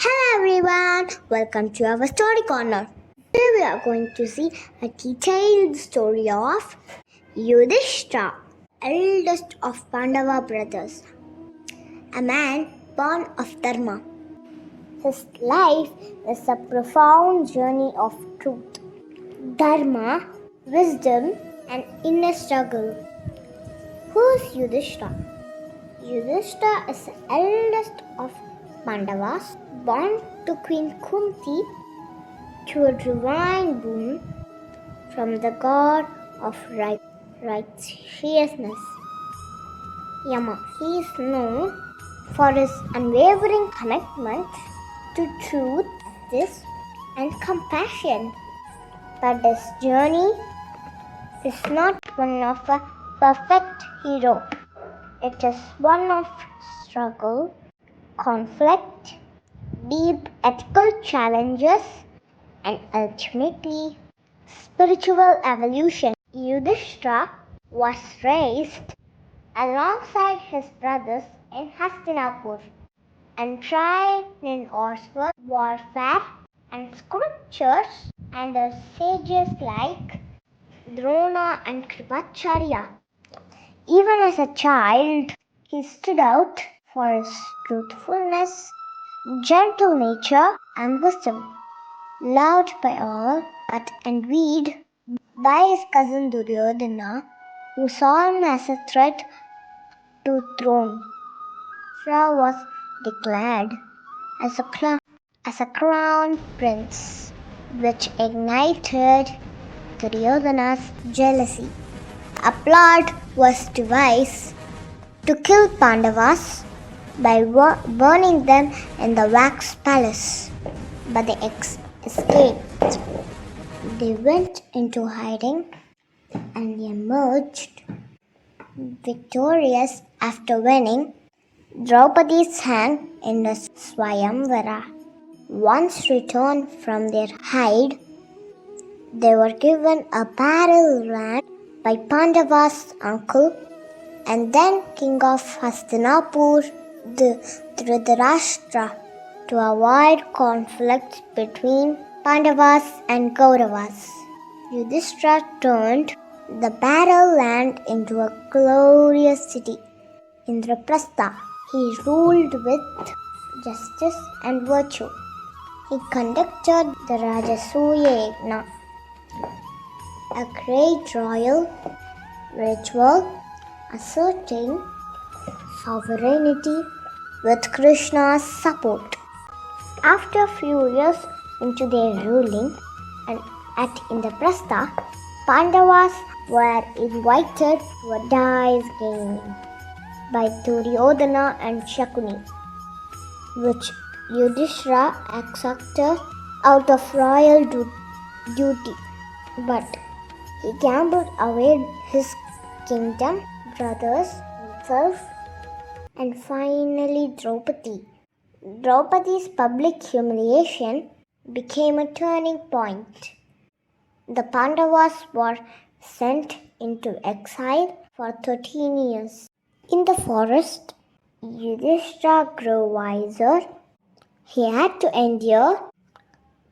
Hello everyone, welcome to our story corner. Today we are going to see a detailed story of Yudhishtra, eldest of Pandava brothers, a man born of Dharma. His life is a profound journey of truth, Dharma, wisdom, and inner struggle. Who is Yudhishtra? Yudhishtra is the eldest of Pandavas, born to Queen Kunti to a divine boon from the god of righteousness, Yama. He is known for his unwavering commitment to truth, justice, and compassion. But his journey is not one of a perfect hero. It is one of struggle, conflict, deep ethical challenges, and ultimately spiritual evolution. Yudhishthira was raised alongside his brothers in Hastinapur and tried in warfare and scriptures under sages like Drona and Kripacharya. Even as a child, he stood out for his truthfulness, gentle nature, and wisdom. Loved by all, but envied by his cousin Duryodhana, who saw him as a threat to throne. Yudhishthira was declared as a crown prince, which ignited Duryodhana's jealousy. A plot was devised to kill Pandavas by burning them in the wax palace, but they escaped. They went into hiding and emerged victorious after winning Draupadi's hand in the Swayamvara. Once returned from their hide, they were given a barrel land by Pandava's uncle and then king of Hastinapur, Dhritarashtra, to avoid conflict between Pandavas and Kauravas. Yudhishthira turned the barren land into a glorious city, Indraprastha. He ruled with justice and virtue. He conducted the Rajasuya Yajna, a great royal ritual asserting sovereignty with Krishna's support. After a few years into their ruling and at Indraprastha, Pandavas were invited to a dice game by Duryodhana and Shakuni, which Yudhishthira accepted out of royal duty. But he gambled away his kingdom, brothers, himself, and finally Draupadi. Draupadi's public humiliation became a turning point. The Pandavas were sent into exile for 13 years. In the forest, Yudhishthira grew wiser. He had to endure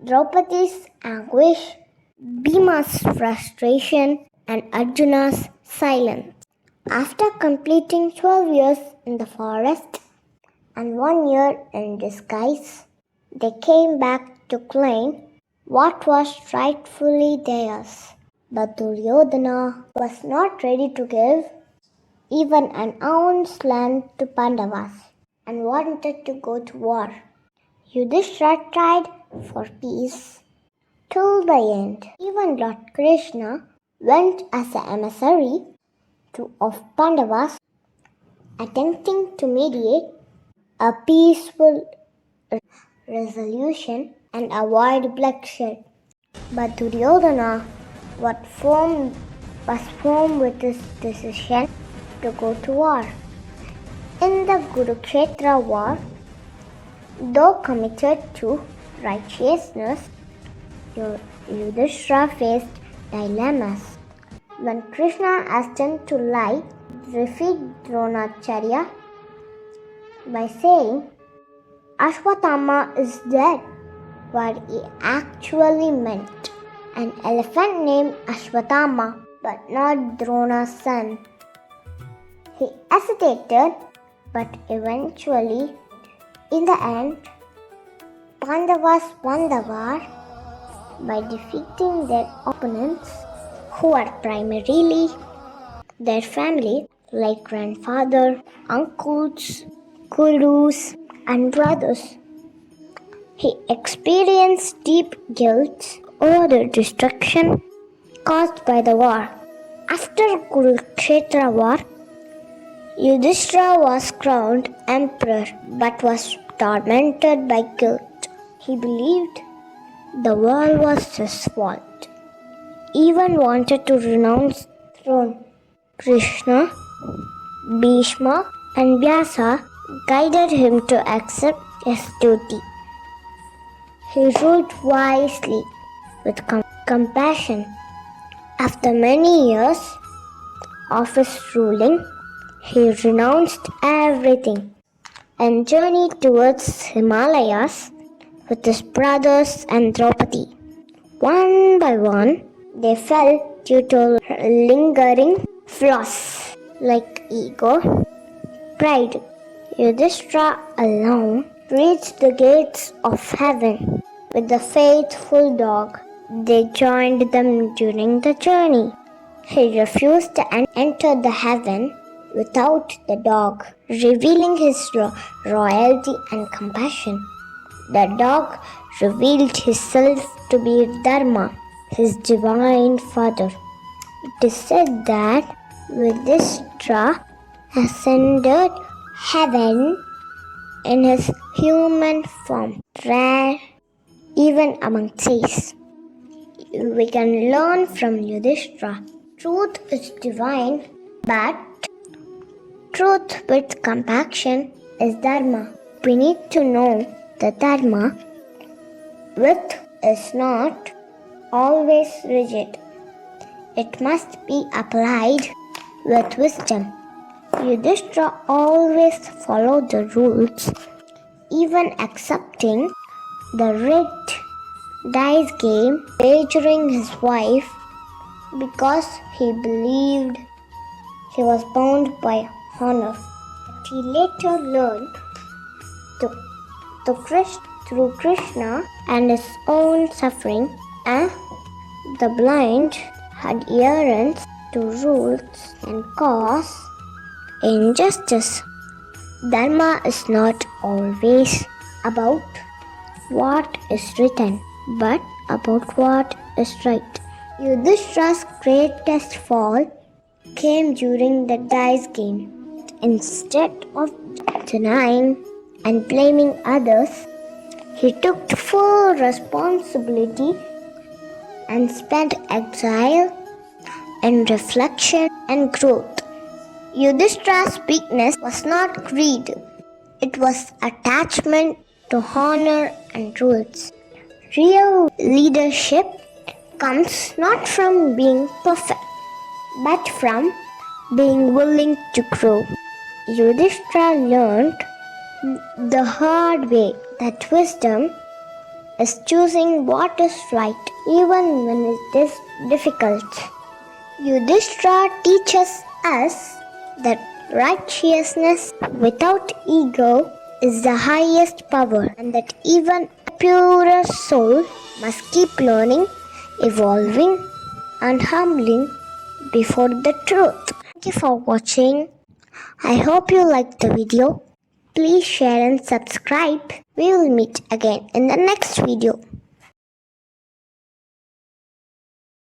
Draupadi's anguish, Bhima's frustration, and Arjuna's silence. After completing 12 years in the forest and 1 year in disguise, they came back to claim what was rightfully theirs. But Duryodhana was not ready to give even an ounce land to Pandavas and wanted to go to war. Yudhishthira tried for peace till the end. Even Lord Krishna went as an emissary of Pandavas, attempting to mediate a peaceful resolution and avoid bloodshed. But Duryodhana was firm with his decision to go to war. In the Kurukshetra war, though committed to righteousness, Yudhishthira faced dilemmas. When Krishna asked him to lie, defeat Dronacharya by saying Ashwatthama is dead. What he actually meant. An elephant named Ashwatthama, but not Drona's son. He hesitated, but eventually, in the end, Pandavas won the war by defeating their opponents, who were primarily their family, like grandfather, uncles, gurus, and brothers. He experienced deep guilt over the destruction caused by the war. After Kurukshetra war, Yudhishtra was crowned emperor but was tormented by guilt. He believed the war was his fault. Even wanted to renounce throne. Krishna, Bhishma, and Vyasa guided him to accept his duty. He ruled wisely with compassion. After many years of his ruling, he renounced everything and journeyed towards Himalayas with his brothers and Draupadi. One by one, they fell due to lingering flaws like ego, pride. Yudhishthira alone reached the gates of heaven with the faithful dog. They joined them during the journey. He refused to enter the heaven without the dog, revealing his royalty and compassion. The dog revealed himself to be Dharma, his divine father. It is said that Yudhishthira ascended heaven in his human form, rare even among saints. We can learn from Yudhishthira. Truth is divine, but truth with compassion is Dharma. We need to know that Dharma with is not always rigid. It must be applied with wisdom. Yudhishthira always followed the rules, even accepting the rigged dice game, wagering his wife because he believed he was bound by honor. He later learned through Krishna and his own suffering, and the blind had adherence to rules and cause injustice. Dharma is not always about what is written, but about what is right. Yudhishthira's greatest fall came during the dice game. Instead of denying and blaming others, he took full responsibility and spent exile in reflection and growth. Yudhishthira's weakness was not greed, it was attachment to honor and rules. Real leadership comes not from being perfect, but from being willing to grow. Yudhishthira learned the hard way that wisdom is choosing what is right even when it is difficult. Yudhishthira teaches us that righteousness without ego is the highest power, and that even a purer soul must keep learning, evolving, and humbling before the truth. Thank you for watching. I hope you liked the video. Please share and subscribe. We will meet again in the next video.